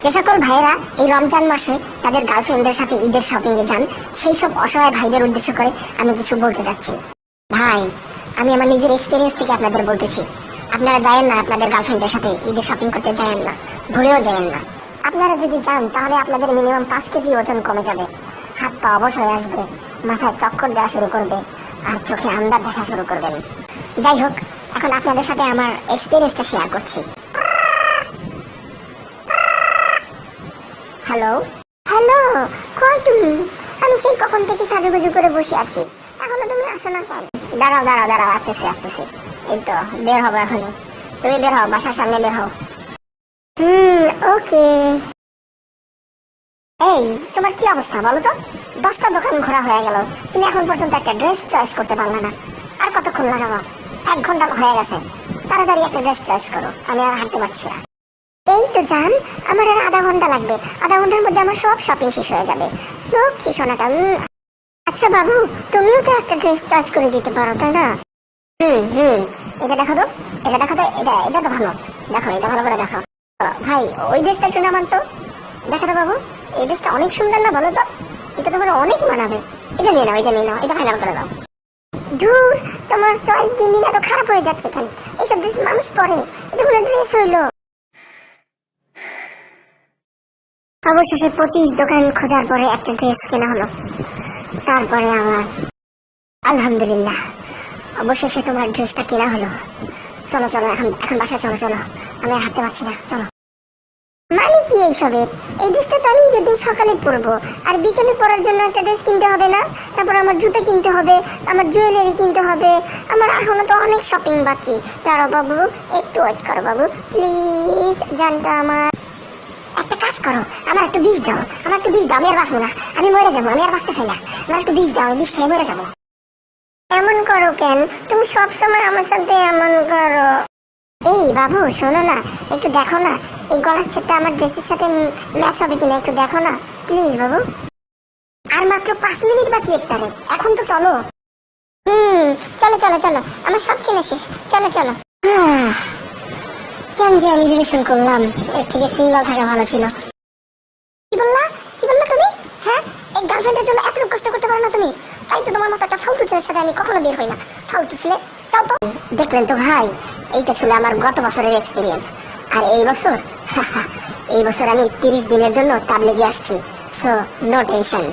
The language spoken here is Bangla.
যে সকল ভাইয়েরা এই রমজান মাসে তাদের গার্লফ্রেন্ডদের সাথে ঈদের শপিং এ যান, সেই সব অসহায় ভাইদের উদ্দেশ্য করে আমি কিছু বলতে যাচ্ছি। ভাই, আমি আমার নিজের এক্সপিরিয়েন্স থেকে আপনাদের বলতেছি, আপনারা যায়েন না আপনাদের গার্লফ্রেন্ডের সাথে ঈদের শপিং করতে, যায়েন না, ভুলেও যায়েন না। আপনারা যদি যান তাহলে আপনাদের মিনিমাম 5 কেজি ওজন কমে যাবে, হাত পা অবশ হয়ে আসবে, মাথায় চক্কর দেওয়া শুরু করবে, আর চোখে আন্দাজ দেখা শুরু করবেন। যাই হোক, এখন আপনাদের সাথে আমার এক্সপিরিয়েন্সটা শেয়ার করছি। হ্যালো হ্যালো, কই তুমি? আমি সেই কখন থেকে সাজুগুজু করে বসে আছি, এখনো তুমি আসো না কেন? দাঁড়াও দাঁড়াও দাঁড়াও, আসতেছি। এই তো বের হবো এখনই। তুমি বের হও, বাসার সামনে বের হও। ওকে। এই, তোমার কি অবস্থা বলো তো? 10টা দোকান ঘোরা হয়ে গেল, তুমি এখন পর্যন্ত একটা ড্রেস চয়েস করতে পারলে না। আর কতক্ষণ লাগাবো? 1 ঘন্টা হয়ে গেছে, তাড়াতাড়ি একটা ড্রেস চয়েস করো, আমি আর হাঁটতে পারছি না। এই তো জান, আমার আর আধা ঘন্টা লাগবে, আধা ঘন্টার মধ্যে আমার সব শপিং শেষ হয়ে যাবে। লক্ষ্মী সোনাটা। আচ্ছা বাবু, তুমিও তো একটা ড্রেস চয়েস করে দিতে পারো, তাই না? এটা দেখো তো, এটা দেখো তো, এটা তো ভালো। দেখো, এটা ভালো করে দেখো। ভাই, ওই ড্রেসটা একটু নামান তো। দেখো তো বাবু, এই ড্রেসটা অনেক সুন্দর না বলো তো? এটা তোমার অনেক মানাবে। এটা নিয়ে নাও, এটা নিয়ে নাও, এটা ফাইনাল করে দাও। ধুর, তোমার চয়েস দিন দিন এত খারাপ হয়ে যাচ্ছে কেন? এইসব ড্রেস মানুষ পরে, এটা কোনো ড্রেস হইলো? অবশেষে 25 দোকান খোঁজার পরে একটা ড্রেস কেনা হলো। তারপরে আমার আলহামদুলিল্লাহ, অবশেষে তোমার ড্রেসটা কেনা হলো। চলো চলো, এখন বাসায় চলো চলো, আমি আর হাঁটতে পারছি না, চলো। মানে কি এইসবের? এই ড্রেসটা তো আমি ঈদের দিন সকালে পরবো, আর বিকেলে পরার জন্য একটা ড্রেস কিনতে হবে না? তারপর আমার জুতো কিনতে হবে, আমার জুয়েলারি কিনতে হবে, আমার এখনো তো অনেক শপিং বাকি। দাঁড়াও বাবু, একটু ওয়েট করো বাবু প্লিজ। জানটা আমার, একটা কাজ করো, আমার একটু বীজ দাও, আমার একটু বীজ দাও, আমি আর বাঁচবো না, আমি মরে যাবো, আমি আর বাঁচতে চাই না। আমার একটু বীজ দাও, আমি বীজ খেয়ে মরে যাবো। এমন করো কেন? তুমি সব সময় আমার সাথে এমন করো। এই বাবু, শোনো না, একটু দেখো না, এই গলার সেটটা আমার ড্রেসের সাথে ম্যাচ হবে কিনা, একটু দেখো না প্লিজ বাবু। আর মাত্র 5 মিনিট বাকি একটারে, এখন তো চলো। চলো চলো চলো, আমার সব কিনে শেষ, চলো চলো। কেন যে আমি রিলেশন করলাম, এর থেকে সিঙ্গেল থাকা ভালো ছিল। কি বললা তুমি? হ্যাঁ, এই গার্লফ্রেন্ডের জন্য এত কষ্ট করতে পারো না তুমি? তাই তো তোমার মতো একটা ফালতু ছেলের সাথে আমি কখনো বের হই না। ফালতু ছেলে, যাও তো। দেখলেন তো ভাই, এইটা ছিল আমার গত বছরের এক্সপিরিয়েন্স। আর এই বছর এই বছর আমি 30 দিনের জন্য তাবলিগে আসছি, সো নো টেনশন।